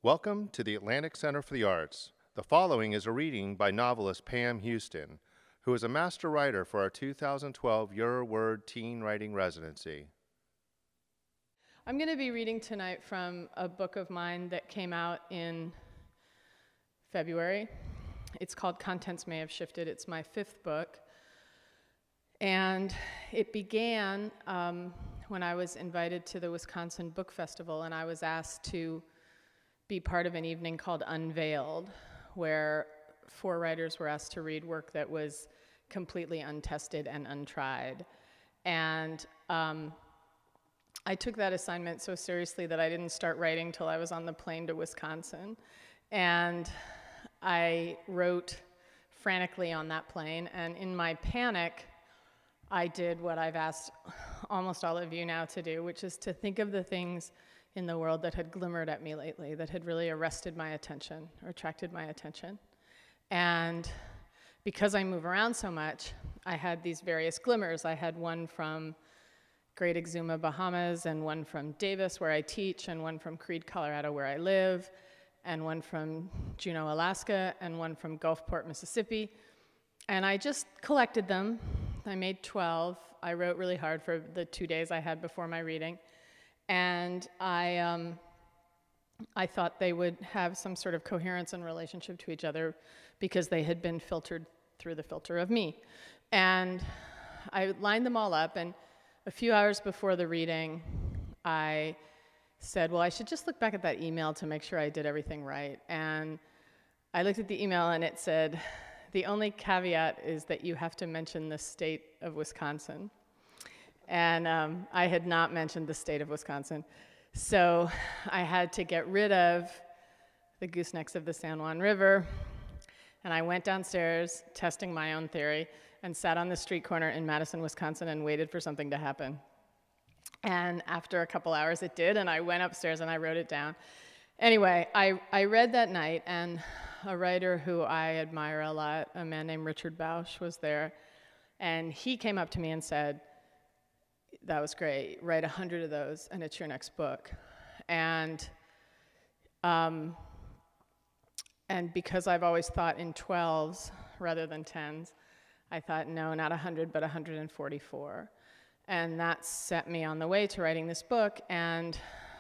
Welcome to the Atlantic Center for the Arts. The following is a reading by novelist Pam Houston, who is a master writer for our 2012 Your Word Teen Writing Residency. I'm going to be reading tonight from a book of mine that came out in February. It's called Contents May Have Shifted. It's my 5th book. And it began when I was invited to the Wisconsin Book Festival, and I was asked to be part of an evening called Unveiled, where 4 writers were asked to read work that was completely untested and untried. And I took that assignment so seriously that I didn't start writing till I was on the plane to Wisconsin. And I wrote frantically on that plane, and in my panic, I did what I've asked almost all of you now to do, which is to think of the things in the world that had glimmered at me lately, that had really arrested my attention or attracted my attention. And because I move around so much, I had these various glimmers. I had one from Great Exuma, Bahamas, and one from Davis, where I teach, and one from Creede, Colorado, where I live, and one from Juneau, Alaska, and one from Gulfport, Mississippi. And I just collected them. I made 12. I wrote really hard for the 2 days I had before my reading. And I thought they would have some sort of coherence and relationship to each other because they had been filtered through the filter of me. And I lined them all up, and a few hours before the reading, I said, well, I should just look back at that email to make sure I did everything right. And I looked at the email, and it said, the only caveat is that you have to mention the state of Wisconsin. And I had not mentioned the state of Wisconsin. So I had to get rid of the goosenecks of the San Juan River. And I went downstairs, testing my own theory, and sat on the street corner in Madison, Wisconsin, and waited for something to happen. And after a couple hours, it did, and I went upstairs and I wrote it down. Anyway, I read that night, and a writer who I admire a lot, a man named Richard Bausch, was there. And he came up to me and said, that was great, write 100 of those, and it's your next book. And because I've always thought in 12s rather than 10s, I thought, no, not 100, but 144. And that set me on the way to writing this book, and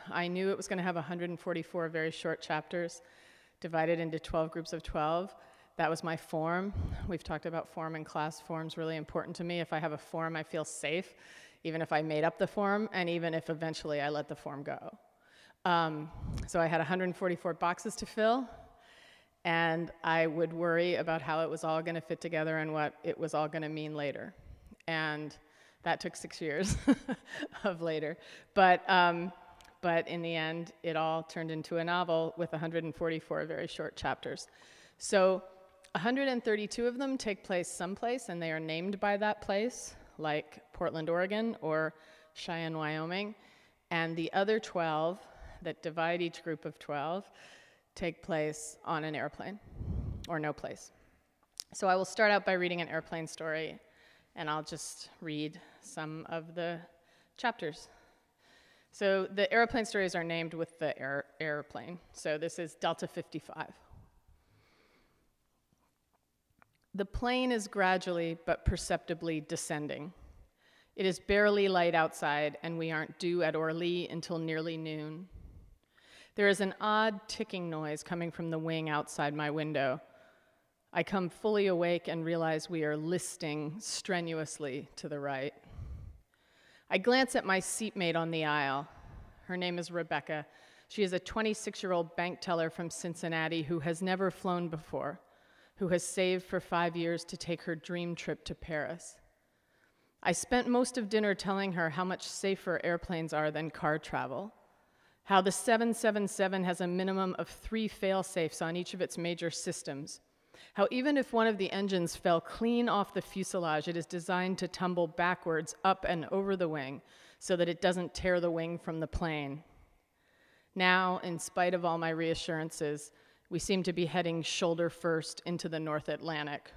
I knew it was going to have 144 very short chapters divided into 12 groups of 12. That was my form. We've talked about form in class. Form's really important to me. If I have a form, I feel safe, even if I made up the form, and even if eventually I let the form go. So I had 144 boxes to fill, and I would worry about how it was all going to fit together and what it was all going to mean later. And that took 6 years of later. But in the end, it all turned into a novel with 144 very short chapters. So 132 of them take place someplace, and they are named by that place, like Portland, Oregon, or Cheyenne, Wyoming. And the other 12 that divide each group of 12 take place on an airplane, or no place. So I will start out by reading an airplane story, and I'll just read some of the chapters. So the airplane stories are named with the airplane. So this is Delta 55. The plane is gradually but perceptibly descending. It is barely light outside, and we aren't due at Orly until nearly noon. There is an odd ticking noise coming from the wing outside my window. I come fully awake and realize we are listing strenuously to the right. I glance at my seatmate on the aisle. Her name is Rebecca. She is a 26-year-old bank teller from Cincinnati who has never flown before, who has saved for 5 years to take her dream trip to Paris. I spent most of dinner telling her how much safer airplanes are than car travel, how the 777 has a minimum of 3 fail-safes on each of its major systems, how even if one of the engines fell clean off the fuselage, it is designed to tumble backwards up and over the wing so that it doesn't tear the wing from the plane. Now, in spite of all my reassurances, we seem to be heading shoulder first into the North Atlantic.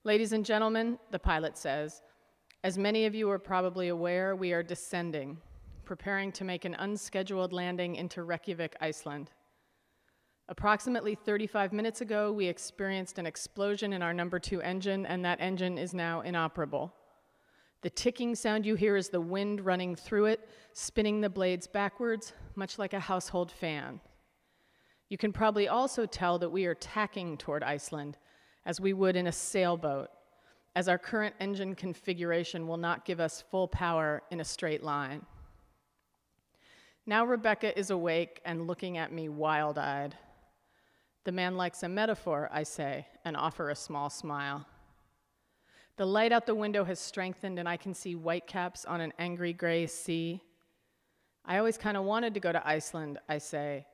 Ladies and gentlemen, the pilot says, as many of you are probably aware, we are descending, preparing to make an unscheduled landing into Reykjavik, Iceland. Approximately 35 minutes ago, we experienced an explosion in our number 2 engine, and that engine is now inoperable. The ticking sound you hear is the wind running through it, spinning the blades backwards, much like a household fan. You can probably also tell that we are tacking toward Iceland, as we would in a sailboat, as our current engine configuration will not give us full power in a straight line. Now Rebecca is awake and looking at me wild-eyed. The man likes a metaphor, I say, and offer a small smile. The light out the window has strengthened, and I can see whitecaps on an angry gray sea. I always kind of wanted to go to Iceland, I say,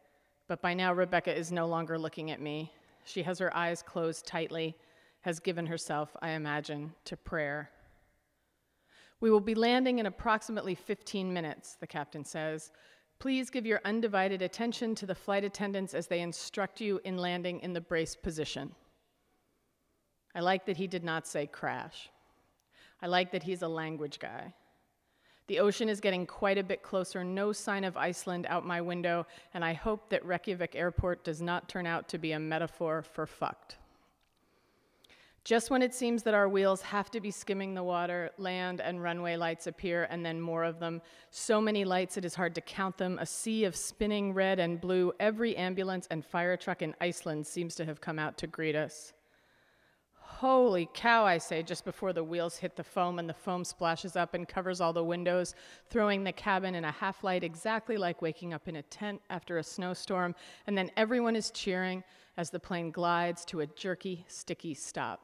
but by now Rebecca is no longer looking at me. She has her eyes closed tightly, has given herself, I imagine, to prayer. We will be landing in approximately 15 minutes, the captain says. Please give your undivided attention to the flight attendants as they instruct you in landing in the brace position. I like that he did not say crash. I like that he's a language guy. The ocean is getting quite a bit closer, no sign of Iceland out my window, and I hope that Reykjavik Airport does not turn out to be a metaphor for fucked. Just when it seems that our wheels have to be skimming the water, land and runway lights appear, and then more of them. So many lights it is hard to count them, a sea of spinning red and blue. Every ambulance and fire truck in Iceland seems to have come out to greet us. Holy cow, I say, just before the wheels hit the foam and the foam splashes up and covers all the windows, throwing the cabin in a half-light exactly like waking up in a tent after a snowstorm, and then everyone is cheering as the plane glides to a jerky, sticky stop.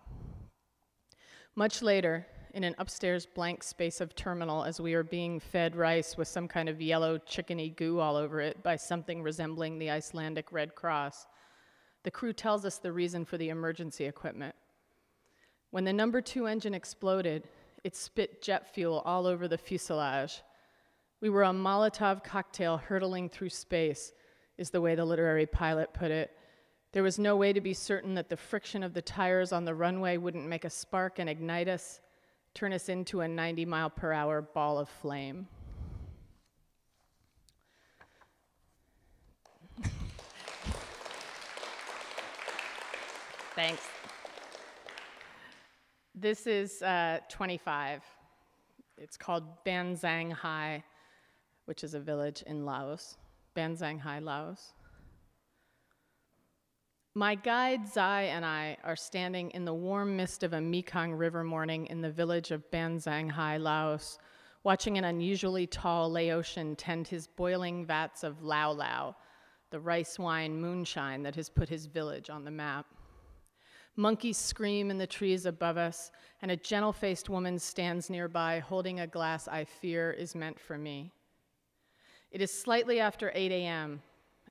Much later, in an upstairs blank space of terminal, as we are being fed rice with some kind of yellow chickeny goo all over it by something resembling the Icelandic Red Cross, the crew tells us the reason for the emergency equipment. When the number 2 engine exploded, it spit jet fuel all over the fuselage. We were a Molotov cocktail hurtling through space, is the way the literary pilot put it. There was no way to be certain that the friction of the tires on the runway wouldn't make a spark and ignite us, turn us into a 90-mile-per-hour ball of flame. Thanks. This is 25. It's called Banghai, which is a village in Laos. Banghai, Laos. My guide, Zai, and I are standing in the warm mist of a Mekong River morning in the village of Banghai, Laos, watching an unusually tall Laotian tend his boiling vats of Lao Lao, the rice wine moonshine that has put his village on the map. Monkeys scream in the trees above us, and a gentle-faced woman stands nearby holding a glass I fear is meant for me. It is slightly after 8 a.m.,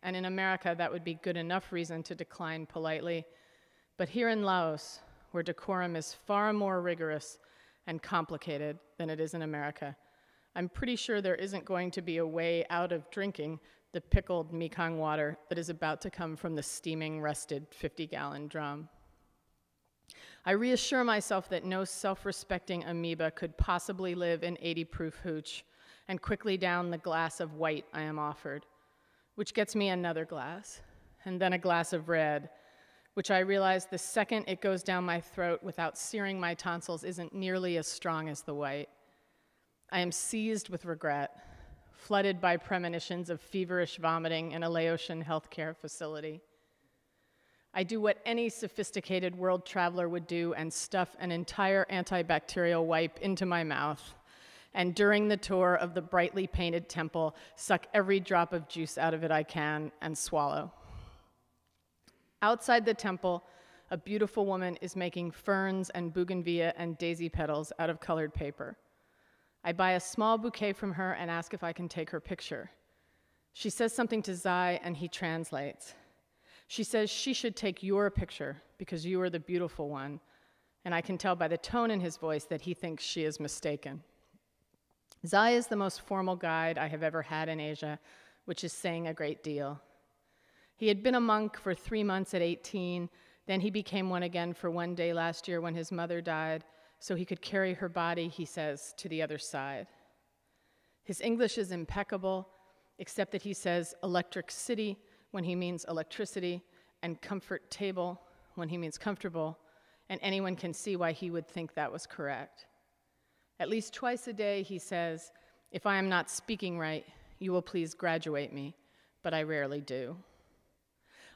and in America that would be good enough reason to decline politely, but here in Laos, where decorum is far more rigorous and complicated than it is in America, I'm pretty sure there isn't going to be a way out of drinking the pickled Mekong water that is about to come from the steaming, rusted 50-gallon drum. I reassure myself that no self-respecting amoeba could possibly live in 80-proof hooch, and quickly down the glass of white I am offered, which gets me another glass, and then a glass of red, which I realize the second it goes down my throat without searing my tonsils isn't nearly as strong as the white. I am seized with regret, flooded by premonitions of feverish vomiting in a Laotian healthcare facility. I do what any sophisticated world traveler would do and stuff an entire antibacterial wipe into my mouth, and during the tour of the brightly painted temple, suck every drop of juice out of it I can and swallow. Outside the temple, a beautiful woman is making ferns and bougainvillea and daisy petals out of colored paper. I buy a small bouquet from her and ask if I can take her picture. She says something to Zai, and he translates. She says she should take your picture because you are the beautiful one, and I can tell by the tone in his voice that he thinks she is mistaken. Zai is the most formal guide I have ever had in Asia, which is saying a great deal. He had been a monk for 3 months at 18, then he became one again for 1 day last year when his mother died, so he could carry her body, he says, to the other side. His English is impeccable, except that he says electric city when he means electricity, and comfort table when he means comfortable, and anyone can see why he would think that was correct. At least twice a day he says, "If I am not speaking right, you will please graduate me," but I rarely do.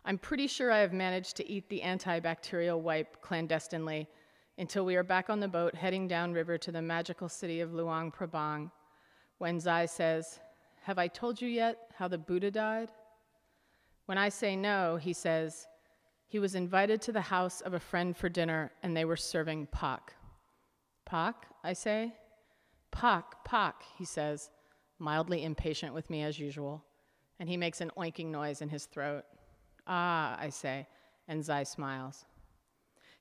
I'm pretty sure I have managed to eat the antibacterial wipe clandestinely until we are back on the boat heading downriver to the magical city of Luang Prabang, when Zai says, "Have I told you yet how the Buddha died?" When I say no, he says, "He was invited to the house of a friend for dinner, and they were serving pak." "Pak?" I say. "Pak, pak," he says, mildly impatient with me as usual, and he makes an oinking noise in his throat. "Ah," I say, and Zai smiles.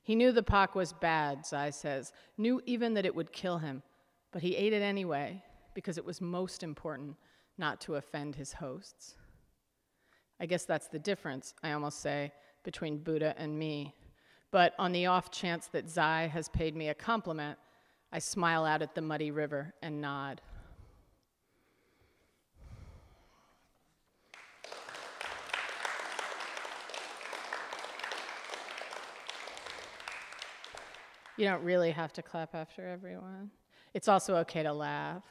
He knew the pak was bad, Zai says, knew even that it would kill him, but he ate it anyway because it was most important not to offend his hosts. I guess that's the difference, I almost say, between Buddha and me. But on the off chance that Zai has paid me a compliment, I smile out at the muddy river and nod. You don't really have to clap after everyone. It's also okay to laugh.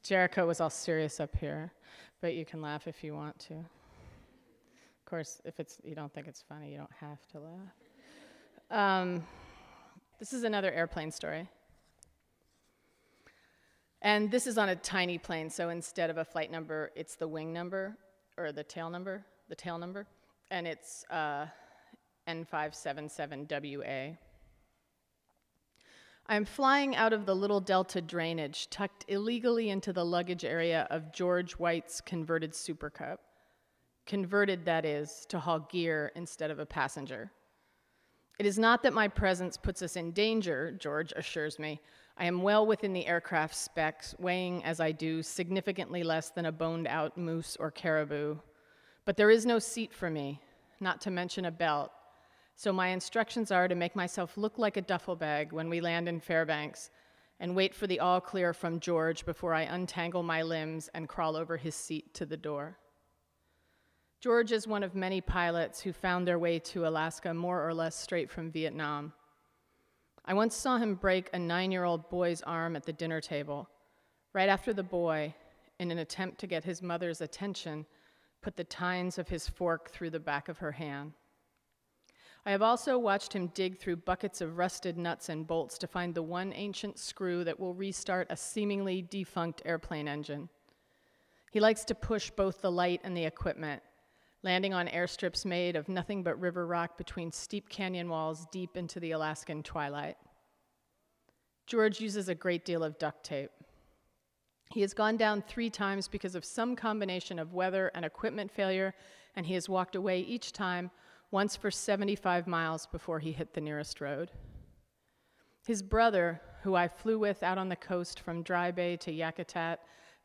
Jericho was all serious up here, but you can laugh if you want to. Of course, if you don't think it's funny, you don't have to laugh. This is another airplane story. And this is on a tiny plane, so instead of a flight number, it's the wing number, or the tail number, and it's N577WA. I'm flying out of the little delta drainage tucked illegally into the luggage area of George White's converted Super Cup. Converted, that is, to haul gear instead of a passenger. It is not that my presence puts us in danger, George assures me. I am well within the aircraft specs, weighing, as I do, significantly less than a boned-out moose or caribou. But there is no seat for me, not to mention a belt. So my instructions are to make myself look like a duffel bag when we land in Fairbanks and wait for the all clear from George before I untangle my limbs and crawl over his seat to the door. George is one of many pilots who found their way to Alaska more or less straight from Vietnam. I once saw him break a 9-year-old boy's arm at the dinner table. Right after the boy, in an attempt to get his mother's attention, put the tines of his fork through the back of her hand. I have also watched him dig through buckets of rusted nuts and bolts to find the one ancient screw that will restart a seemingly defunct airplane engine. He likes to push both the light and the equipment, landing on airstrips made of nothing but river rock between steep canyon walls deep into the Alaskan twilight. George uses a great deal of duct tape. He has gone down 3 times because of some combination of weather and equipment failure, and he has walked away each time, once for 75 miles before he hit the nearest road. His brother, who I flew with out on the coast from Dry Bay to Yakutat,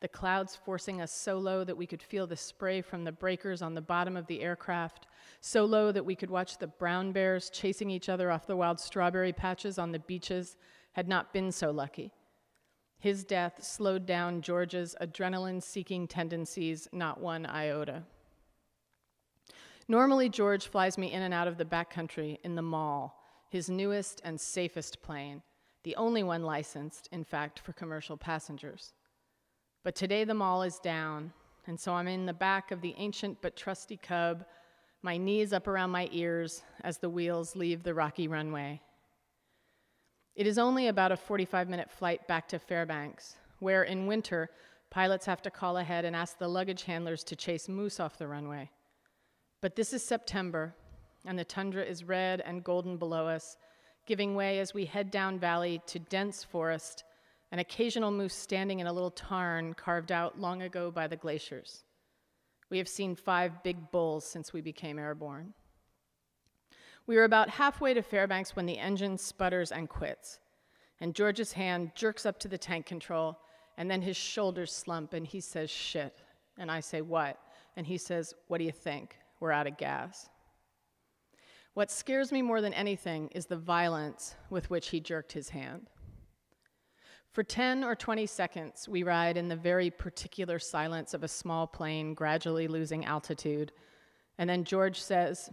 the clouds forcing us so low that we could feel the spray from the breakers on the bottom of the aircraft, so low that we could watch the brown bears chasing each other off the wild strawberry patches on the beaches, had not been so lucky. His death slowed down George's adrenaline-seeking tendencies not one iota. Normally, George flies me in and out of the backcountry in the Mall, his newest and safest plane, the only one licensed, in fact, for commercial passengers. But today the Mall is down, and so I'm in the back of the ancient but trusty Cub, my knees up around my ears as the wheels leave the rocky runway. It is only about a 45-minute flight back to Fairbanks, where in winter, pilots have to call ahead and ask the luggage handlers to chase moose off the runway. But this is September, and the tundra is red and golden below us, giving way as we head down valley to dense forest, an occasional moose standing in a little tarn carved out long ago by the glaciers. We have seen 5 big bulls since we became airborne. We are about halfway to Fairbanks when the engine sputters and quits, and George's hand jerks up to the tank control, and then his shoulders slump, and he says, "Shit." And I say, "What?" And he says, "What do you think? We're out of gas." What scares me more than anything is the violence with which he jerked his hand. For 10 or 20 seconds, we ride in the very particular silence of a small plane gradually losing altitude, And then George says,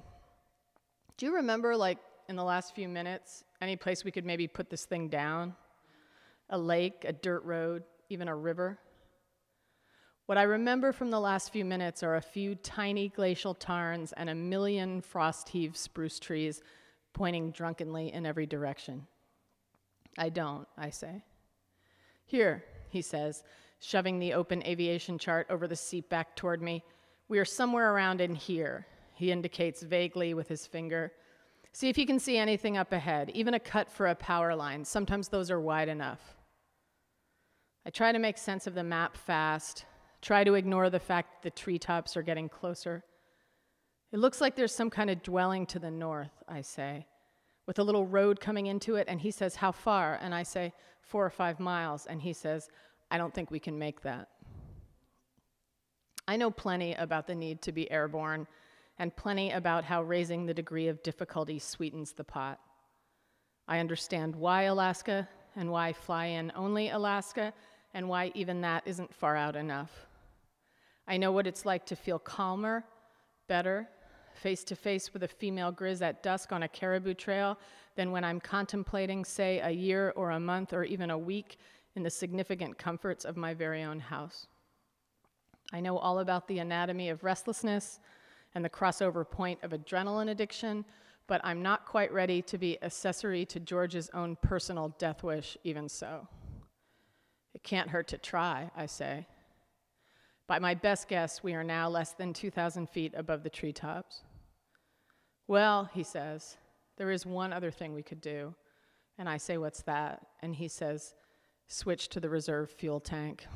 do you remember, like, in the last few minutes, any place we could maybe put this thing down? A lake, a dirt road, even a river? What I remember from the last few minutes are a few tiny glacial tarns and a million frost-heaved spruce trees pointing drunkenly in every direction. I don't, I say. Here, he says, shoving the open aviation chart over the seat back toward me. We are somewhere around in here, he indicates vaguely with his finger. See if you can see anything up ahead, even a cut for a power line. Sometimes those are wide enough. I try to make sense of the map fast, try to ignore the fact that the treetops are getting closer. It looks like there's some kind of dwelling to the north, I say, with a little road coming into it, and he says, how far? And I say, 4 or 5 miles, and he says, I don't think we can make that. I know plenty about the need to be airborne, and plenty about how raising the degree of difficulty sweetens the pot. I understand why Alaska, and why fly in only Alaska, and why even that isn't far out enough. I know what it's like to feel calmer, better, face to face with a female grizz at dusk on a caribou trail than when I'm contemplating, say, a year or a month or even a week in the significant comforts of my very own house. I know all about the anatomy of restlessness and the crossover point of adrenaline addiction, but I'm not quite ready to be accessory to George's own personal death wish, even so. It can't hurt to try, I say. By my best guess, we are now less than 2,000 feet above the treetops. Well, he says, there is one other thing we could do. And I say, what's that? And he says, switch to the reserve fuel tank.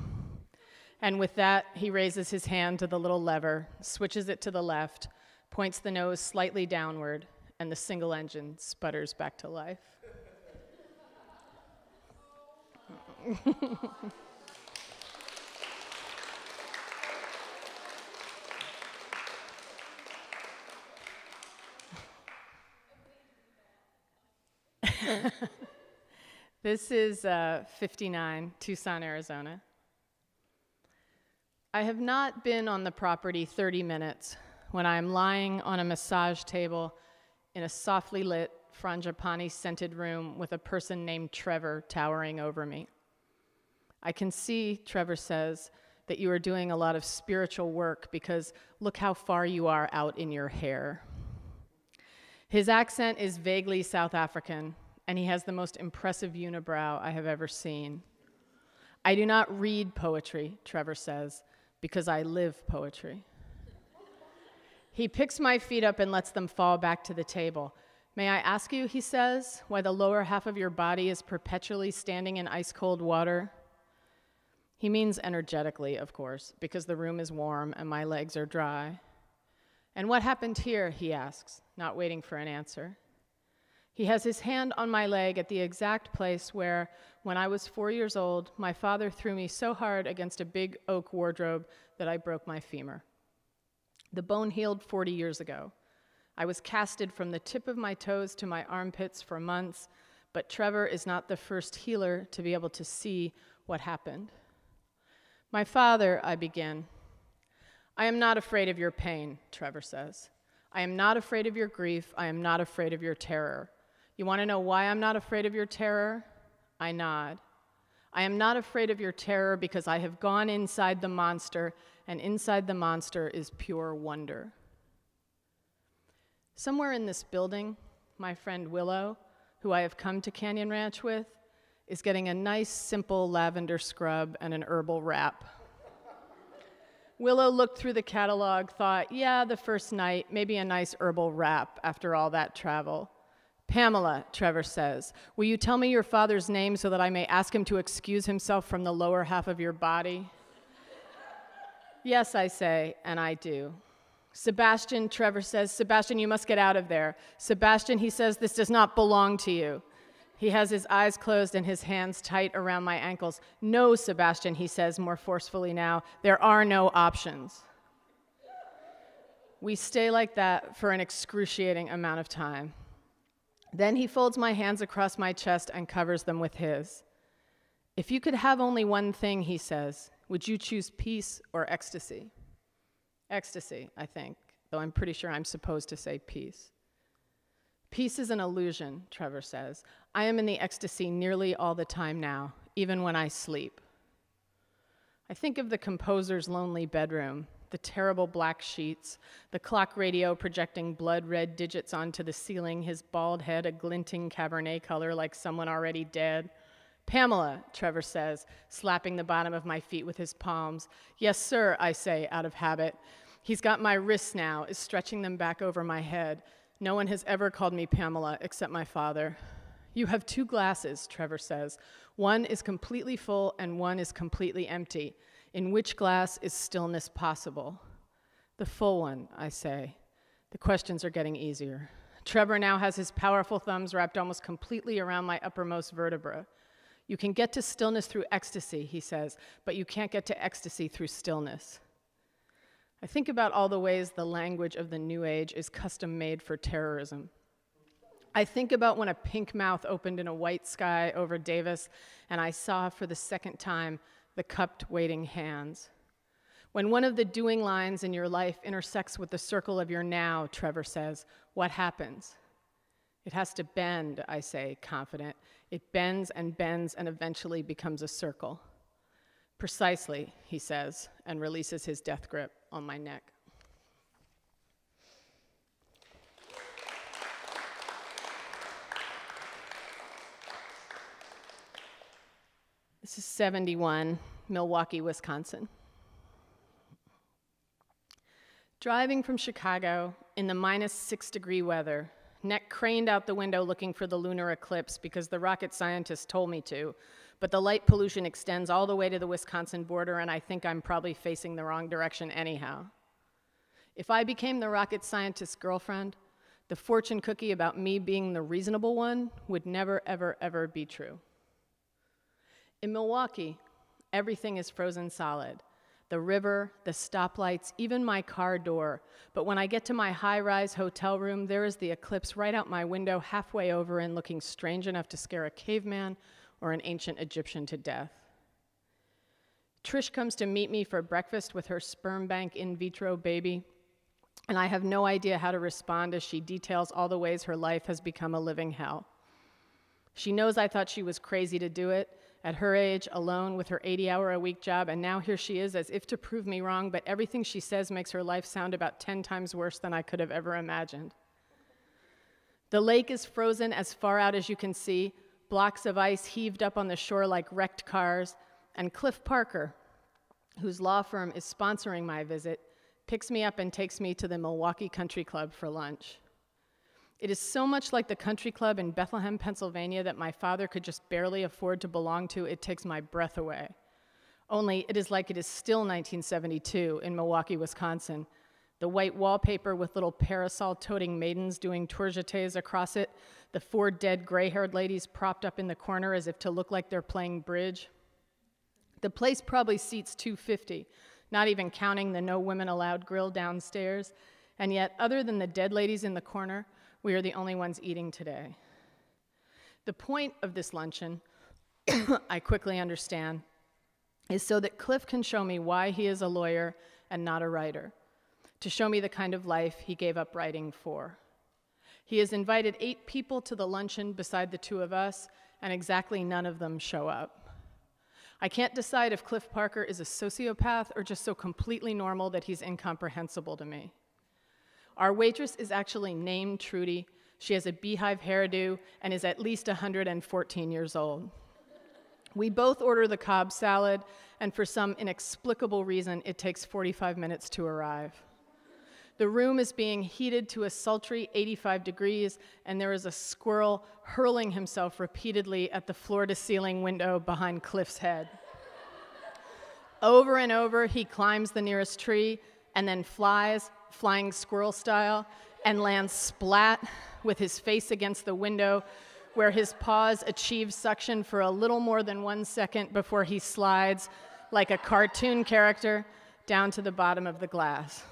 And with that, he raises his hand to the little lever, switches it to the left, points the nose slightly downward, and the single engine sputters back to life. This is 59, Tucson, Arizona. I have not been on the property 30 minutes when I am lying on a massage table in a softly lit, frangipani-scented room with a person named Trevor towering over me. I can see, Trevor says, that you are doing a lot of spiritual work because look how far you are out in your hair. His accent is vaguely South African, and he has the most impressive unibrow I have ever seen. I do not read poetry, Trevor says, because I live poetry. He picks my feet up and lets them fall back to the table. May I ask you, he says, why the lower half of your body is perpetually standing in ice-cold water? He means energetically, of course, because the room is warm and my legs are dry. And what happened here, he asks, not waiting for an answer. He has his hand on my leg at the exact place where, when I was 4 years old, my father threw me so hard against a big oak wardrobe that I broke my femur. The bone healed 40 years ago. I was casted from the tip of my toes to my armpits for months, but Trevor is not the first healer to be able to see what happened. My father, I begin. I am not afraid of your pain, Trevor says. I am not afraid of your grief. I am not afraid of your terror. You want to know why I'm not afraid of your terror? I nod. I am not afraid of your terror because I have gone inside the monster, and inside the monster is pure wonder. Somewhere in this building, my friend Willow, who I have come to Canyon Ranch with, is getting a nice, simple lavender scrub and an herbal wrap. Willow looked through the catalog, thought, yeah, the first night, maybe a nice herbal wrap after all that travel. Pamela, Trevor says, will you tell me your father's name so that I may ask him to excuse himself from the lower half of your body? Yes, I say, and I do. Sebastian, Trevor says, Sebastian, you must get out of there. Sebastian, he says, this does not belong to you. He has his eyes closed and his hands tight around my ankles. No, Sebastian, he says more forcefully now, there are no options. We stay like that for an excruciating amount of time. Then he folds my hands across my chest and covers them with his. If you could have only one thing, he says, would you choose peace or ecstasy? Ecstasy, I think, though I'm pretty sure I'm supposed to say peace. Peace is an illusion, Trevor says. I am in the ecstasy nearly all the time now, even when I sleep. I think of the composer's lonely bedroom, the terrible black sheets, the clock radio projecting blood-red digits onto the ceiling, his bald head a glinting Cabernet color like someone already dead. Pamela, Trevor says, slapping the bottom of my feet with his palms. Yes, sir, I say, out of habit. He's got my wrists now, is stretching them back over my head. No one has ever called me Pamela except my father. You have two glasses, Trevor says. One is completely full and one is completely empty. In which glass is stillness possible? The full one, I say. The questions are getting easier. Trevor now has his powerful thumbs wrapped almost completely around my uppermost vertebra. You can get to stillness through ecstasy, he says, but you can't get to ecstasy through stillness. I think about all the ways the language of the New Age is custom-made for terrorism. I think about when a pink mouth opened in a white sky over Davis, and I saw for the second time the cupped waiting hands. When one of the doing lines in your life intersects with the circle of your now, Trevor says, what happens? It has to bend, I say, confident. It bends and eventually becomes a circle. Precisely, he says, and releases his death grip on my neck. This is 71, Milwaukee, Wisconsin. Driving from Chicago in the -6-degree weather, neck craned out the window looking for the lunar eclipse because the rocket scientists told me to, but the light pollution extends all the way to the Wisconsin border, and I think I'm probably facing the wrong direction anyhow. If I became the rocket scientist's girlfriend, the fortune cookie about me being the reasonable one would never, ever, ever be true. In Milwaukee, everything is frozen solid. The river, the stoplights, even my car door. But when I get to my high-rise hotel room, there is the eclipse right out my window, halfway over and looking strange enough to scare a caveman or an ancient Egyptian to death. Trish comes to meet me for breakfast with her sperm bank in vitro baby, and I have no idea how to respond as she details all the ways her life has become a living hell. She knows I thought she was crazy to do it, at her age, alone with her 80-hour-a-week job, and now here she is as if to prove me wrong, but everything she says makes her life sound about 10 times worse than I could have ever imagined. The lake is frozen as far out as you can see, blocks of ice heaved up on the shore like wrecked cars, and Cliff Parker, whose law firm is sponsoring my visit, picks me up and takes me to the Milwaukee Country Club for lunch. It is so much like the country club in Bethlehem, Pennsylvania that my father could just barely afford to belong to, it takes my breath away. Only it is like it is still 1972 in Milwaukee, Wisconsin. The white wallpaper with little parasol-toting maidens doing tourgetés across it, the 4 dead gray-haired ladies propped up in the corner as if to look like they're playing bridge. The place probably seats 250, not even counting the no women allowed grill downstairs, and yet, other than the dead ladies in the corner, we are the only ones eating today. The point of this luncheon, I quickly understand, is so that Cliff can show me why he is a lawyer and not a writer, to show me the kind of life he gave up writing for. He has invited 8 people to the luncheon beside the 2 of us, and exactly none of them show up. I can't decide if Cliff Parker is a sociopath or just so completely normal that he's incomprehensible to me. Our waitress is actually named Trudy. She has a beehive hairdo and is at least 114 years old. We both order the Cobb salad, and for some inexplicable reason, it takes 45 minutes to arrive. The room is being heated to a sultry 85 degrees, and there is a squirrel hurling himself repeatedly at the floor-to-ceiling window behind Cliff's head. Over and over, he climbs the nearest tree and then flies, flying squirrel style, and lands splat with his face against the window, where his paws achieve suction for a little more than 1 second before he slides, like a cartoon character, down to the bottom of the glass.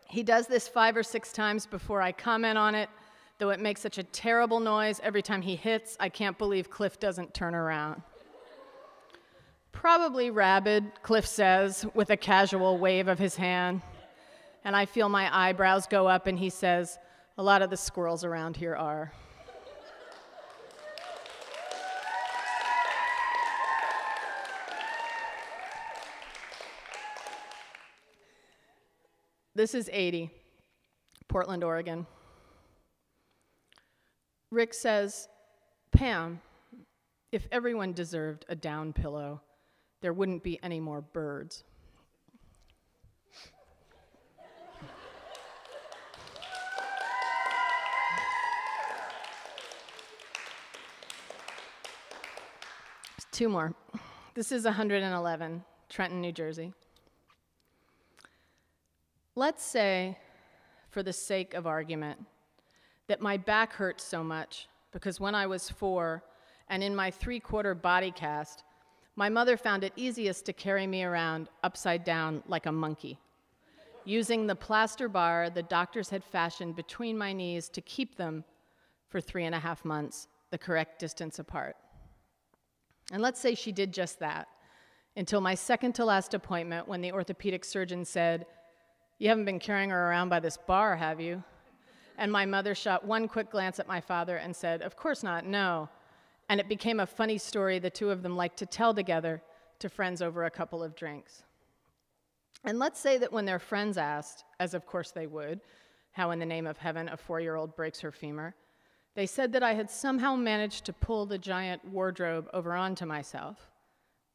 He does this 5 or 6 times before I comment on it, though it makes such a terrible noise every time he hits, I can't believe Cliff doesn't turn around. Probably rabid, Cliff says, with a casual wave of his hand. And I feel my eyebrows go up, and he says, a lot of the squirrels around here are. This is 80, Portland, Oregon. Rick says, Pam, if everyone deserved a down pillow, there wouldn't be any more birds. Two more. This is 111, Trenton, New Jersey. Let's say, for the sake of argument, that my back hurts so much because when I was 4 and in my 3/4 body cast, my mother found it easiest to carry me around upside down like a monkey, using the plaster bar the doctors had fashioned between my knees to keep them, for 3.5 months, the correct distance apart. And let's say she did just that, until my second to last appointment when the orthopedic surgeon said, "You haven't been carrying her around by this bar, have you?" And my mother shot one quick glance at my father and said, "Of course not, no." And it became a funny story the two of them liked to tell together to friends over a couple of drinks. And let's say that when their friends asked, as of course they would, how in the name of heaven a 4-year-old breaks her femur, they said that I had somehow managed to pull the giant wardrobe over onto myself.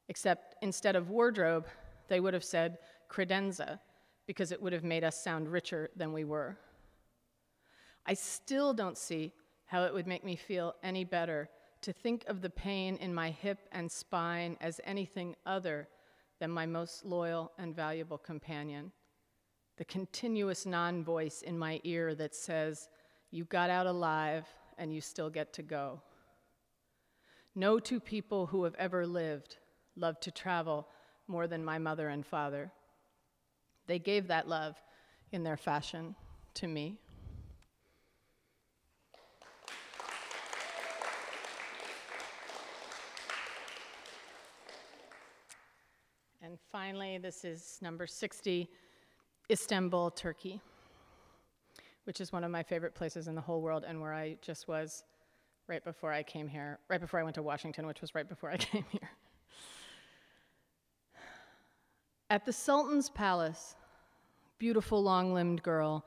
Except instead of wardrobe, they would have said credenza, because it would have made us sound richer than we were. I still don't see how it would make me feel any better to think of the pain in my hip and spine as anything other than my most loyal and valuable companion. The continuous non-voice in my ear that says, "You got out alive and you still get to go." No two people who have ever lived love to travel more than my mother and father. They gave that love in their fashion to me. And finally, this is number 60, Istanbul, Turkey, which is one of my favorite places in the whole world and where I just was right before I came here, right before I went to Washington, which was right before I came here. At the Sultan's palace, beautiful long-limbed girl,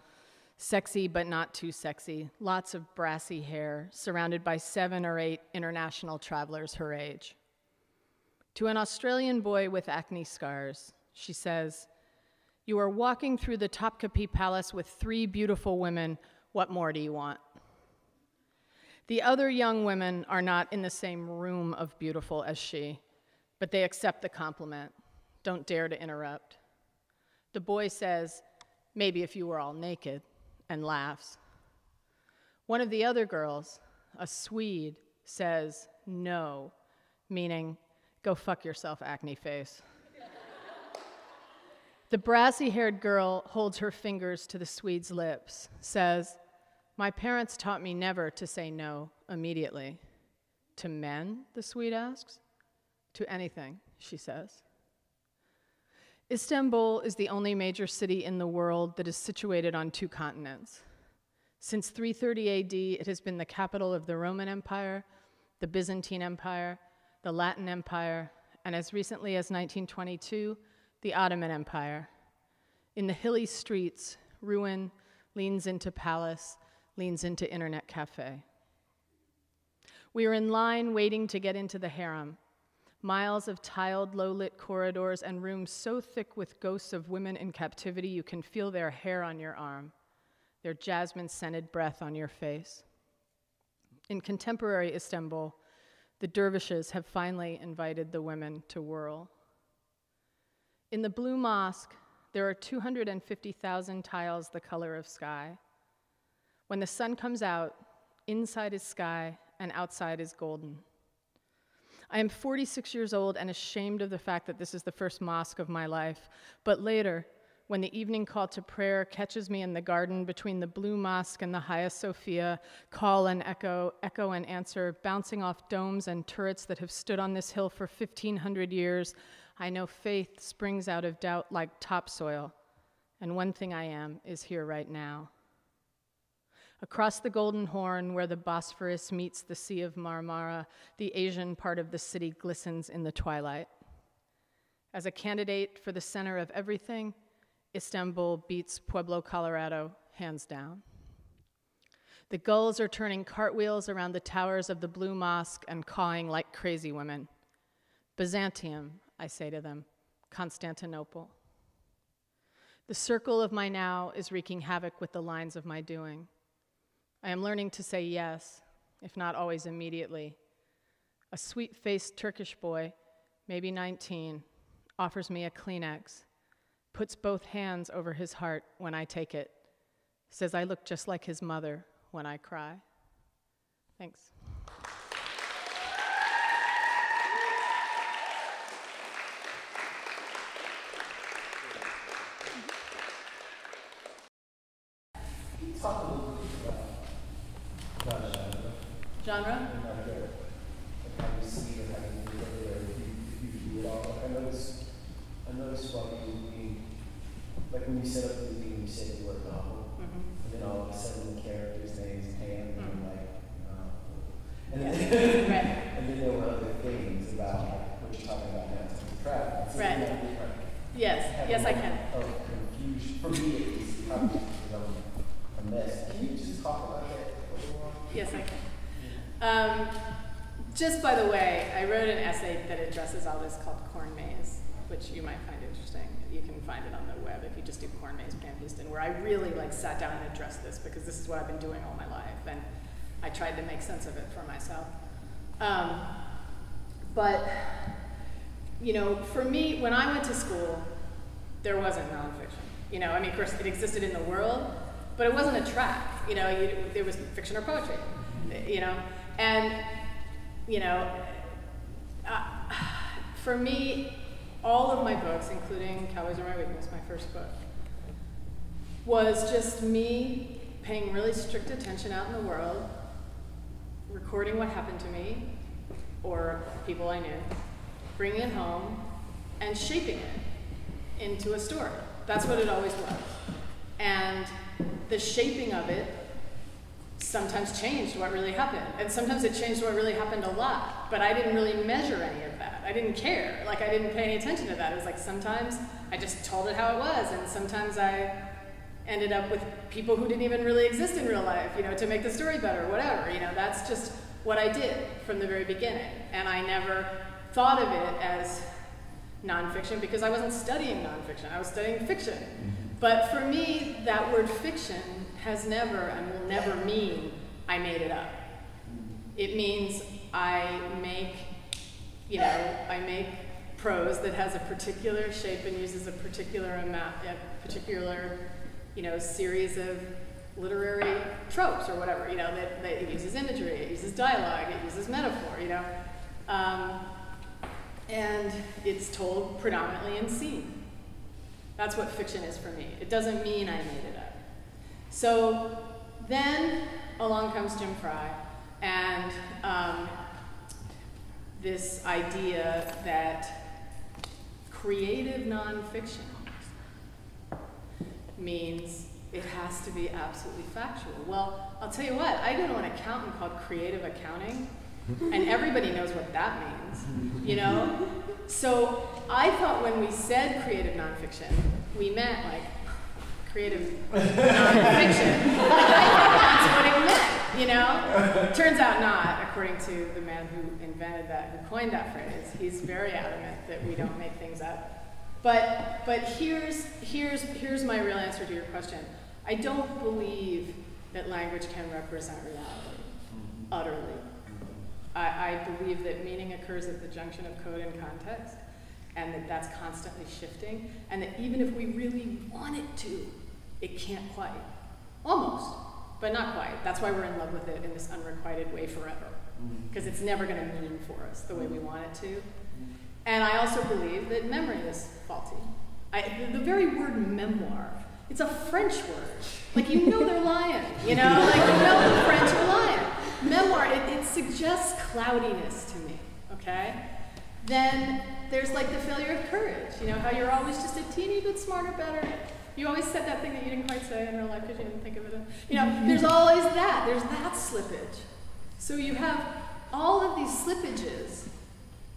sexy but not too sexy, lots of brassy hair, surrounded by 7 or 8 international travelers her age. To an Australian boy with acne scars, she says, "You are walking through the Topkapi Palace with 3 beautiful women. What more do you want?" The other young women are not in the same room of beautiful as she, but they accept the compliment, don't dare to interrupt. The boy says, "Maybe if you were all naked," and laughs. One of the other girls, a Swede, says, "No," meaning, "Go fuck yourself, acne face." The brassy-haired girl holds her fingers to the Swede's lips, says, "My parents taught me never to say no immediately." "To men?" the Swede asks. "To anything," she says. Istanbul is the only major city in the world that is situated on 2 continents. Since 330 AD, it has been the capital of the Roman Empire, the Byzantine Empire, the Latin Empire, and as recently as 1922, the Ottoman Empire. In the hilly streets, ruin leans into palace, leans into internet cafe. We are in line waiting to get into the harem. Miles of tiled, low-lit corridors and rooms so thick with ghosts of women in captivity you can feel their hair on your arm, their jasmine-scented breath on your face. In contemporary Istanbul, the dervishes have finally invited the women to whirl. In the Blue Mosque, there are 250,000 tiles the color of sky. When the sun comes out, inside is sky and outside is golden. I am 46 years old and ashamed of the fact that this is the first mosque of my life, but later, when the evening call to prayer catches me in the garden between the Blue Mosque and the Hagia Sophia, call and echo, echo and answer, bouncing off domes and turrets that have stood on this hill for 1,500 years, I know faith springs out of doubt like topsoil, and one thing I am is here right now. Across the Golden Horn, where the Bosphorus meets the Sea of Marmara, the Asian part of the city glistens in the twilight. As a candidate for the center of everything, Istanbul beats Pueblo, Colorado, hands down. The gulls are turning cartwheels around the towers of the Blue Mosque and cawing like crazy women. Byzantium, I say to them, Constantinople. The circle of my now is wreaking havoc with the lines of my doing. I am learning to say yes, if not always immediately. A sweet-faced Turkish boy, maybe 19, offers me a Kleenex, puts both hands over his heart when I take it, says I look just like his mother when I cry. Thanks. Talk a little bit about Genre? and how you see it, how you look at it, if you do it all. I noticed while you like when you set up the thing, you said the word novel, and then all of a sudden the character's name is Pam, and I'm like, and then, and then there were other things about like, what you're talking about now, the trap. So Right. Yes, I can. Of confusion, for me at least, probably because I'm a mess. Can you just talk about that a little more? Yes, I can. Just by the way, I wrote an essay that addresses all this called Corn Maze, which you might find interesting. You can find it on the web if you just do Corn Maze Pam Houston, where I really sat down and addressed this because this is what I've been doing all my life, and I tried to make sense of it for myself. But for me, when I went to school, there wasn't nonfiction. Of course, it existed in the world, but it wasn't a track. There was fiction or poetry. For me, all of my books, including Cowboys Are My Weakness, my first book, was just me paying really strict attention out in the world, recording what happened to me or people I knew, bringing it home, and shaping it into a story. That's what it always was. And the shaping of it sometimes changed what really happened. And sometimes it changed what really happened a lot, but I didn't really measure any of that. I didn't care. I didn't pay any attention to that. It was sometimes I just told it how it was, and sometimes I ended up with people who didn't even really exist in real life, to make the story better, whatever. That's just what I did from the very beginning. And I never thought of it as nonfiction because I wasn't studying nonfiction. I was studying fiction. But for me, that word fiction has never and will never mean I made it up. It means I make prose that has a particular shape and uses a particular series of literary tropes or whatever, that it uses imagery, it uses dialogue, it uses metaphor, and it's told predominantly in scene. That's what fiction is for me. It doesn't mean I made it up. So then along comes Jim Fry and this idea that creative nonfiction means it has to be absolutely factual. Well, I'll tell you what, I go to an accountant called Creative Accounting, and everybody knows what that means, So I thought when we said creative nonfiction, we meant creative nonfiction. I thought that's what it meant, Turns out not, according to the man who invented that, who coined that phrase. He's very adamant that we don't make things up. But here's my real answer to your question. I don't believe that language can represent reality, utterly. I believe that meaning occurs at the junction of code and context, and that that's constantly shifting, and that even if we really want it to, it can't quite. Almost, but not quite. That's why we're in love with it in this unrequited way forever, because it's never going to mean for us the way we want it to. And I also believe that memory is faulty, The very word memoir, it's a French word. Like, you know they're lying, you know? Like, you know the French are lying. Memoir, it suggests cloudiness to me, okay? Then there's like the failure of courage, you know, how you're always just a teeny bit smarter, better. You always said that thing that you didn't quite say in real life because you didn't think of it. You know, there's always that. There's that slippage. So you have all of these slippages.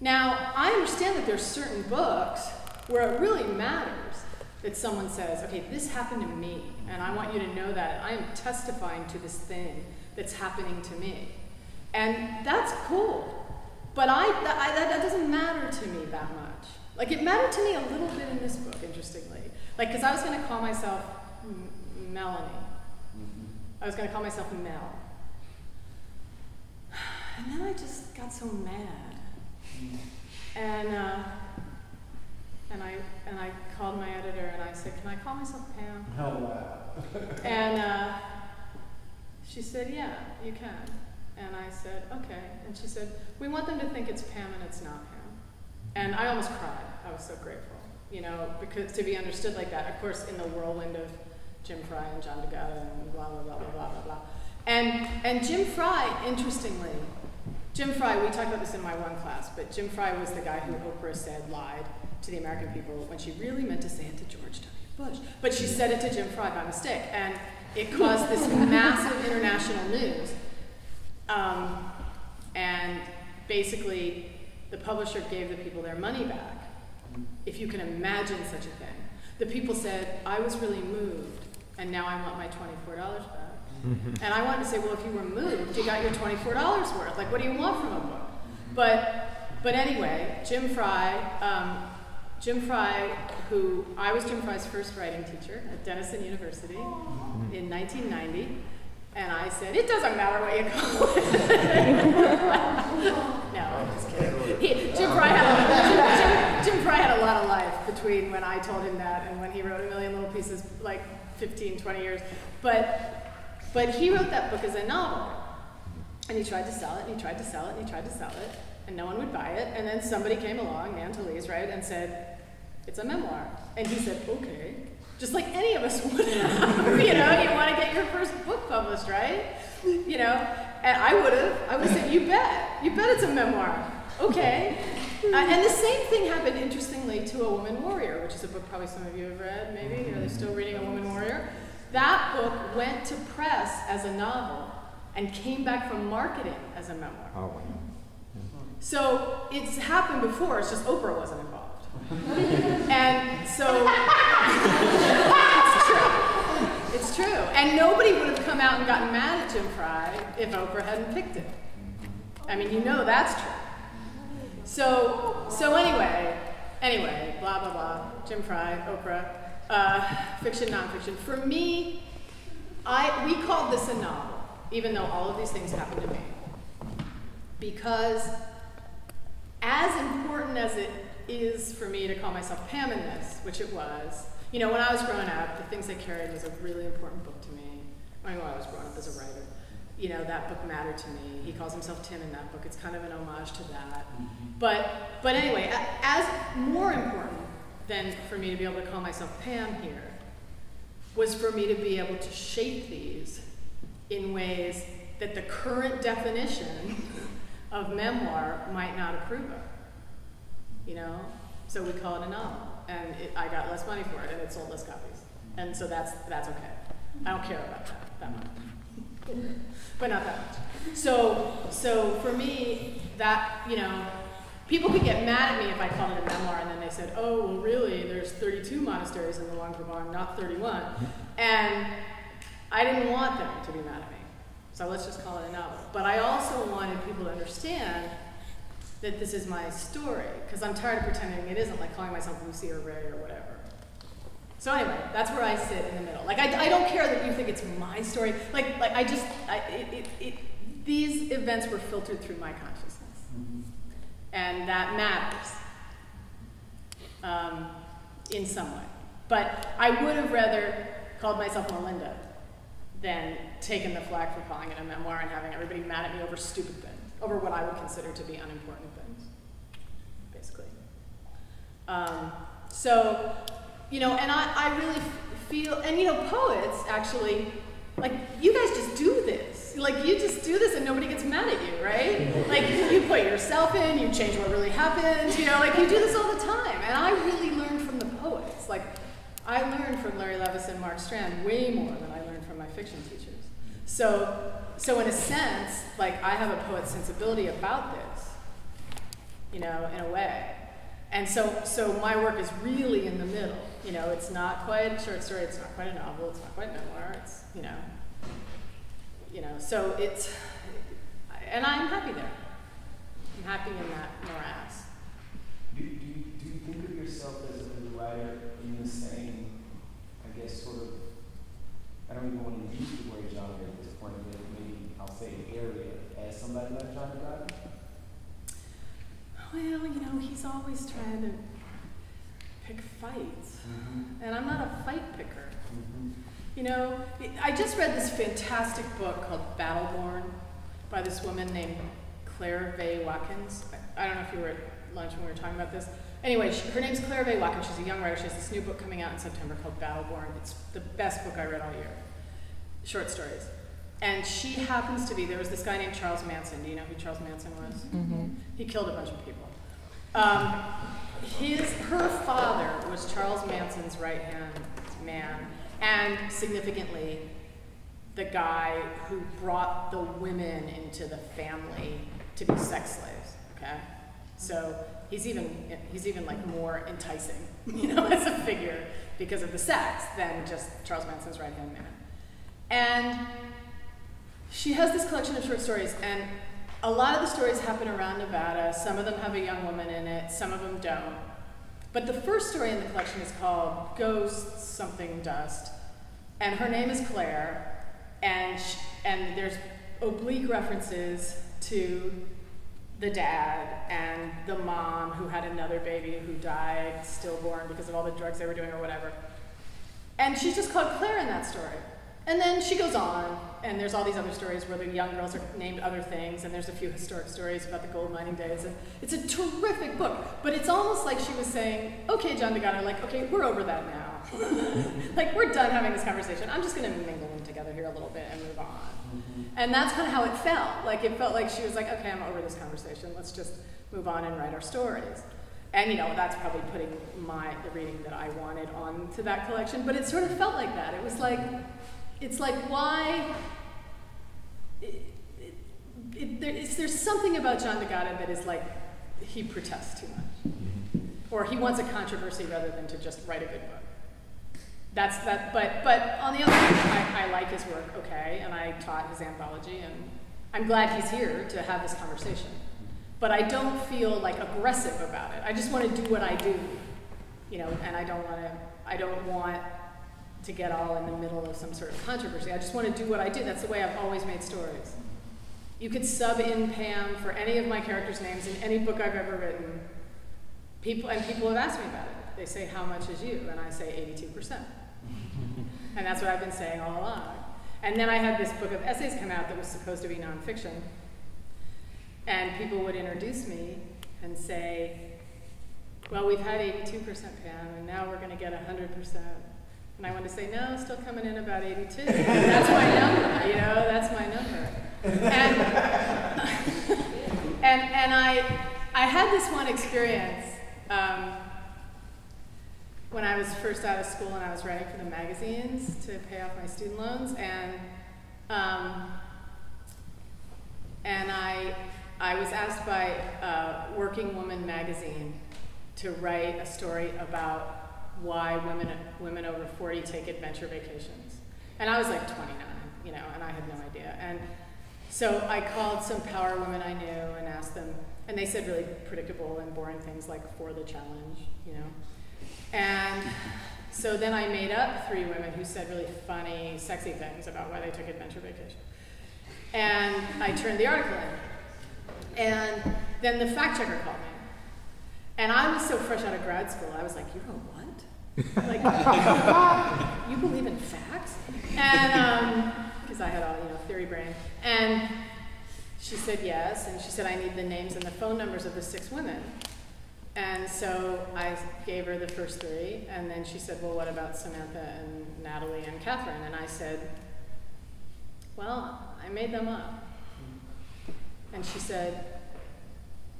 Now, I understand that there's certain books where it really matters that someone says, okay, this happened to me, and I want you to know that I am testifying to this thing that's happening to me. And that's cool. But that doesn't matter to me that much. Like, it mattered to me a little bit in this book, interestingly. Like, because I was going to call myself Melanie. I was going to call myself Mel. And then I just got so mad. And I called my editor and I said, can I call myself Pam? Oh, wow. And she said, yeah, you can. And I said, okay. And she said, we want them to think it's Pam and it's not Pam. And I almost cried. I was so grateful, you know, because to be understood like that, of course, in the whirlwind of Jim Fry and John DeGata and blah, blah, blah, blah, blah, blah, blah. And Jim Fry, interestingly, Jim Fry, we talked about this in my one class, but Jim Fry was the guy who Oprah said lied to the American people when she really meant to say it to George W. Bush. But she said it to Jim Fry by mistake, and it caused this massive international news. And basically, the publisher gave the people their money back, if you can imagine such a thing. The people said, I was really moved, and now I want my $24 back. And I wanted to say, well, if you were moved, you got your $24 worth. Like, what do you want from a book? But anyway, Jim Fry, who, I was Jim Fry's first writing teacher at Denison University in 1990. And I said, it doesn't matter what you call it. No, I'm just kidding. Jim Fry had a lot of life between when I told him that and when he wrote A Million Little Pieces, like 15, 20 years. But he wrote that book as a novel. And he tried to sell it, and he tried to sell it, and he tried to sell it, and no one would buy it. And then somebody came along, Nan Talese, right, and said, it's a memoir. And he said, okay. Just like any of us would have, you know, you want to get your first book published, right? You know, and I would have said, you bet it's a memoir. Okay. And the same thing happened, interestingly, to A Woman Warrior, which is a book probably some of you have read, maybe, or they're still reading A Woman Warrior. That book went to press as a novel and came back from marketing as a memoir. Oh, wow. So it's happened before, it's just Oprah wasn't involved. And so, it's true. And nobody would have come out and gotten mad at Jim Fry if Oprah hadn't picked it. I mean, you know that's true. So anyway, blah, blah, blah, Jim Fry, Oprah, fiction, nonfiction. For me, we called this a novel, even though all of these things happened to me. Because as important as it is for me to call myself Pam in this, which it was, you know, when I was growing up, The Things I Carried was a really important book to me. I mean, when I was growing up as a writer, you know, that book mattered to me. He calls himself Tim in that book. It's kind of an homage to that. But anyway, as more important than for me to be able to call myself Pam here was for me to be able to shape these in ways that the current definition of memoir might not approve of. You know, so we call it a novel, and I got less money for it, and it sold less copies, and so that's okay. I don't care about that much, but not that much. So for me, that, you know, people could get mad at me if I called it a memoir, and then they said, oh, well, really, there's 32 monasteries in the Luang Prabang, not 31, and I didn't want them to be mad at me, so let's just call it a novel. But I also wanted people to understand that this is my story, because I'm tired of pretending it isn't, like calling myself Lucy or Ray or whatever. So anyway, that's where I sit in the middle. Like, I don't care that you think it's my story. These events were filtered through my consciousness. And that matters in some way. But I would have rather called myself Melinda than taken the flack for calling it a memoir and having everybody mad at me over stupid things. Over what I would consider to be unimportant things, basically. you know, and I really feel, and you know, poets actually, like, you guys just do this. Like, you just do this and nobody gets mad at you, right? Like, you put yourself in, you change what really happened, you know, like, you do this all the time. And I really learned from the poets. Like, I learned from Larry Levis and Mark Strand way more than I learned from my fiction teachers. So in a sense, like, I have a poet's sensibility about this, you know, in a way. And so my work is really in the middle. You know, it's not quite a short story, it's not quite a novel, it's not quite a memoir, it's, you know, so it's, and I'm happy there. I'm happy in that morass. Do you think of yourself as a writer in the same, I guess, sort of, I don't even want to use the word genre at this point, but maybe I'll say area, as somebody like John Gotti? Well, you know, he's always trying to pick fights, and I'm not a fight picker. You know, I just read this fantastic book called Battleborn by this woman named Claire Vaye Watkins. I don't know if you were at lunch when we were talking about this. Anyway, her name's Claire Vaye Watkins. She's a young writer. She has this new book coming out in September called Battleborn. It's the best book I read all year. Short stories. And she happens to be, there was this guy named Charles Manson. Do you know who Charles Manson was? He killed a bunch of people. Her father was Charles Manson's right-hand man, and significantly, the guy who brought the women into the family to be sex slaves, okay? So he's even like more enticing, you know, as a figure because of the sex than just Charles Manson's right-hand man. And she has this collection of short stories, and a lot of the stories happen around Nevada. Some of them have a young woman in it, some of them don't. But the first story in the collection is called Ghosts Something Dust, and her name is Claire, and there's oblique references to the dad and the mom who had another baby who died stillborn because of all the drugs they were doing or whatever. And she's just called Claire in that story. And then she goes on, and there's all these other stories where the young girls are named other things, and there's a few historic stories about the gold mining days, and it's a terrific book. But it's almost like she was saying, okay, John DeGato, like, okay, we're over that now. Like, we're done having this conversation. I'm just gonna mingle them together here a little bit and move on. And that's kind of how it felt. Like, it felt like she was like, okay, I'm over this conversation. Let's just move on and write our stories. And, you know, that's probably putting the reading that I wanted onto that collection, but it sort of felt like that. It was like, it's like, why, there's something about John DeGato that is like, he protests too much. Or he wants a controversy rather than to just write a good book. That's that, but on the other hand, I like his work, okay, and I taught his anthology, and I'm glad he's here to have this conversation. But I don't feel like aggressive about it. I just want to do what I do, you know, and I don't want to get all in the middle of some sort of controversy. I just want to do what I do. That's the way I've always made stories. You could sub in Pam for any of my characters' names in any book I've ever written. People have asked me about it. They say, how much is you? And I say 82%. And that's what I've been saying all along. And then I had this book of essays come out that was supposed to be nonfiction. And people would introduce me and say, well, we've had 82%, Pam, and now we're going to get 100%. And I wanted to say, no, still coming in about 82. That's my number, you know, that's my number. And I had this one experience when I was first out of school and I was writing for the magazines to pay off my student loans, and I was asked by Working Woman magazine to write a story about why women over 40 take adventure vacations. And I was like 29, you know, and I had no idea. And so I called some power women I knew and asked them, and they said really predictable and boring things like for the challenge, you know. And so then I made up 3 women who said really funny, sexy things about why they took adventure vacation. And I turned the article in. And then the fact checker called me. And I was so fresh out of grad school, I was like, you know what? Like, you believe in facts? And, because I had all, you know, theory brain. And she said yes, and she said, I need the names and the phone numbers of the 6 women. And so I gave her the first 3, and then she said, well, what about Samantha and Natalie and Catherine? And I said, well, I made them up. And she said,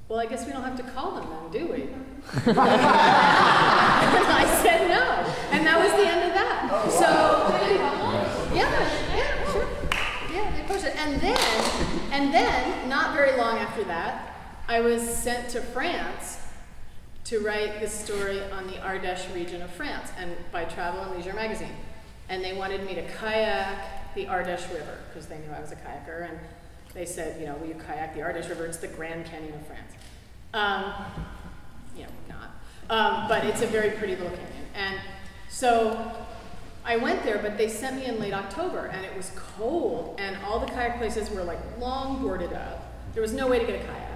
well, I guess we don't have to call them then, do we? And I said no. And that was the end of that. So, yeah, sure. Yeah, they pushed it. And then, not very long after that, I was sent to France to write this story on the Ardèche region of France, and by Travel and Leisure magazine. And they wanted me to kayak the Ardèche River, because they knew I was a kayaker, and they said, you know, will you kayak the Ardèche River? It's the Grand Canyon of France. Not. But it's a very pretty little canyon. And so I went there, but they sent me in late October, and it was cold, and all the kayak places were like long boarded up. There was no way to get a kayak.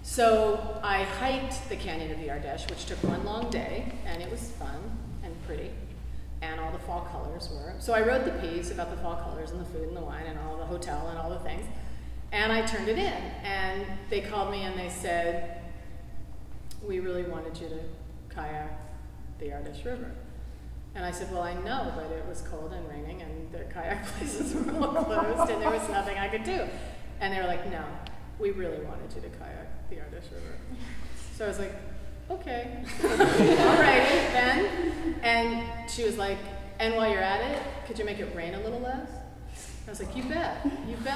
So I hiked the Canyon of the Ardèche, which took one long day, and it was fun and pretty, and all the fall colors were. So I wrote the piece about the fall colors and the food and the wine and all the hotel and all the things, and I turned it in, and they called me and they said, we really wanted you to kayak the Ardèche River. And I said, well, I know, but it was cold and raining, and the kayak places were all closed, and there was nothing I could do. And they were like, no, we really wanted you to kayak the Ardèche River. So I was like, okay, all right then. And she was like, and while you're at it, could you make it rain a little less? I was like, you bet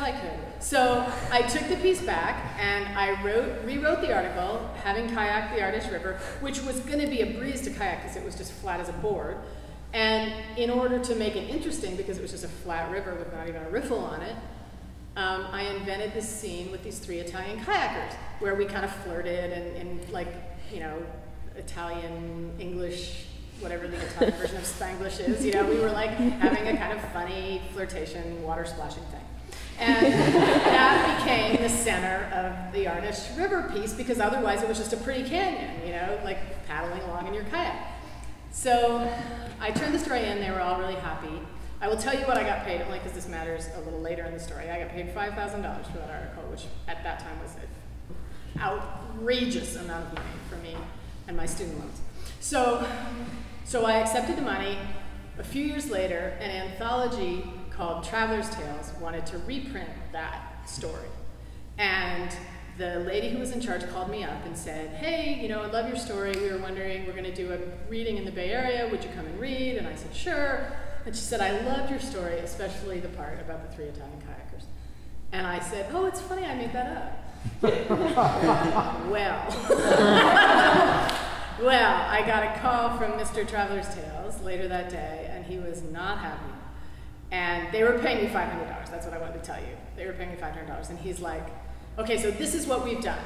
I could. So I took the piece back and I rewrote the article, having kayaked the Ardèche River, which was going to be a breeze to kayak because it was just flat as a board. And in order to make it interesting, because it was just a flat river with not even a riffle on it, I invented this scene with these 3 Italian kayakers where we kind of flirted and like, you know, Italian, English, whatever the Italian version of Spanglish is, you know, we were like having a kind of funny flirtation, water splashing thing. And that became the center of the Ardèche River piece, because otherwise it was just a pretty canyon, you know, like paddling along in your kayak. So I turned the story in, they were all really happy. I will tell you what I got paid, only because this matters a little later in the story. I got paid $5,000 for that article, which at that time was an outrageous amount of money for me and my student loans. So I accepted the money. A few years later, an anthology called Traveler's Tales wanted to reprint that story. And the lady who was in charge called me up and said, hey, you know, I love your story. We were wondering, we're going to do a reading in the Bay Area. Would you come and read? And I said, sure. And she said, I loved your story, especially the part about the 3 Italian kayakers. And I said, oh, it's funny, I made that up. Well, I got a call from Mr. Traveler's Tales later that day, and he was not happy. And they were paying me $500. That's what I wanted to tell you. They were paying me $500. And he's like, okay, so this is what we've done,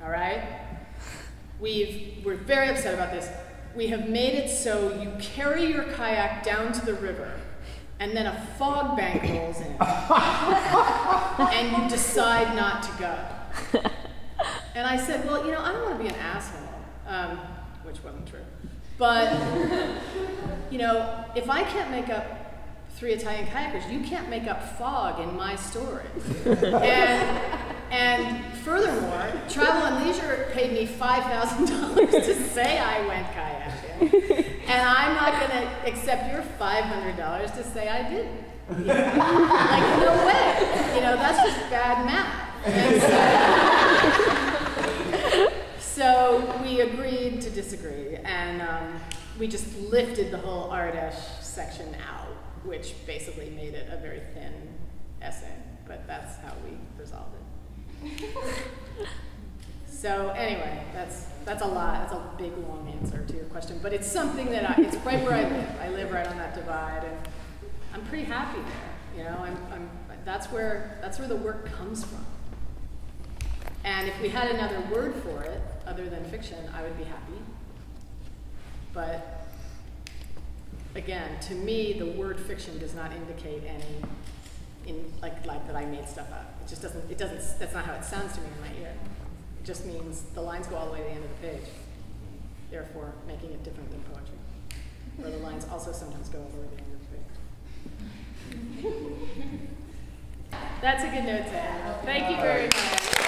all right? We're very upset about this. We have made it so you carry your kayak down to the river, and then a fog bank rolls in, and you decide not to go. And I said, well, you know, I don't want to be an asshole, which wasn't true. But, you know, if I can't make up 3 Italian kayakers, you can't make up fog in my story. And furthermore, Travel and Leisure paid me $5,000 to say I went kayaking, and I'm not going to accept your $500 to say I didn't. Like, no way. You know, that's just bad math. And so we agreed to disagree, and we just lifted the whole Ardèche section out, which basically made it a very thin essay, but that's how we resolved it. So anyway, that's a lot. That's a big, long answer to your question, but it's something that it's right where I live. I live right on that divide, and I'm pretty happy there. You know, that's where the work comes from. And if we had another word for it other than fiction, I would be happy. But again, to me, the word fiction does not indicate any like that I made stuff up. It just doesn't, that's not how it sounds to me in my ear. It just means the lines go all the way to the end of the page, therefore making it different than poetry. Or the lines also sometimes go all the way to the end of the page. That's a good note to end. Thank you very much.